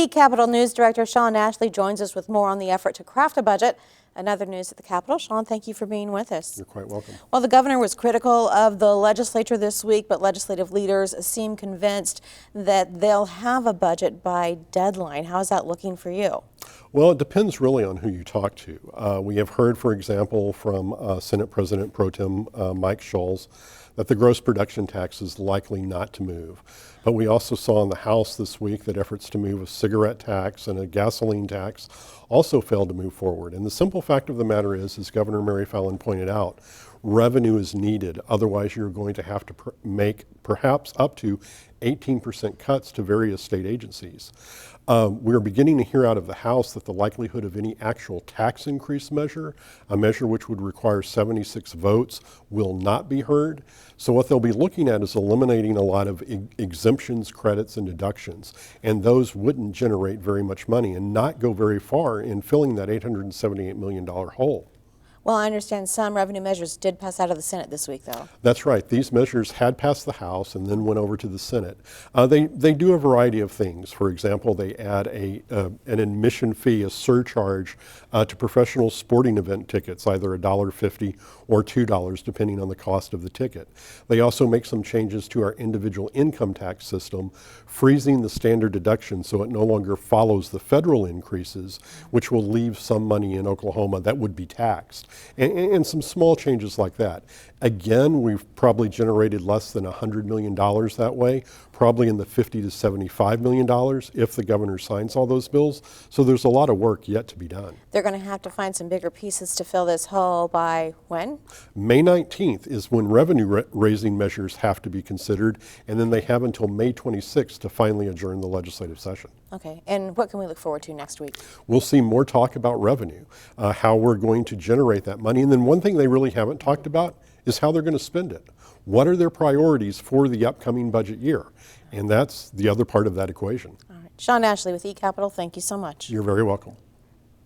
eCapitol News Director Sean Ashley joins us with more on the effort to craft a budget. Another news at the Capitol. Sean, thank you for being with us. You're quite welcome. Well, the governor was critical of the legislature this week, but legislative leaders seem convinced that they'll have a budget by deadline. How is that looking for you? Well, it depends really on who you talk to. We have heard, for example, from Senate President Pro Tem Mike Schultz that the gross production tax is likely not to move. But we also saw in the House this week that efforts to move a cigarette tax and a gasoline tax also failed to move forward. And the simple fact of the matter is, as Governor Mary Fallin pointed out, revenue is needed. Otherwise, you're going to have to make perhaps up to 18% cuts to various state agencies. We're beginning to hear out of the House that the likelihood of any actual tax increase measure, a measure which would require 76 votes, will not be heard. So what they'll be looking at is eliminating a lot of exemptions, credits, and deductions. And those wouldn't generate very much money and not go very far in filling that $878 million hole. Well, I understand some revenue measures did pass out of the Senate this week, though. That's right. These measures had passed the House and then went over to the Senate. They do a variety of things. For example, they add an admission fee, a surcharge to professional sporting event tickets, either $1.50 or $2, depending on the cost of the ticket. They also make some changes to our individual income tax system, freezing the standard deduction so it no longer follows the federal increases, which will leave some money in Oklahoma that would be taxed. And some small changes like that. Again, we've probably generated less than $100 million that way, probably in the $50 to $75 million if the governor signs all those bills. So there's a lot of work yet to be done. They're going to have to find some bigger pieces to fill this hole by when? May 19th is when revenue raising measures have to be considered, and then they have until May 26th to finally adjourn the legislative session. Okay, and what can we look forward to next week? We'll see more talk about revenue, how we're going to generate that money. And then one thing they really haven't talked about is how they're going to spend it. What are their priorities for the upcoming budget year? And that's the other part of that equation. All right. Sean Ashley with eCapitol, thank you so much. You're very welcome.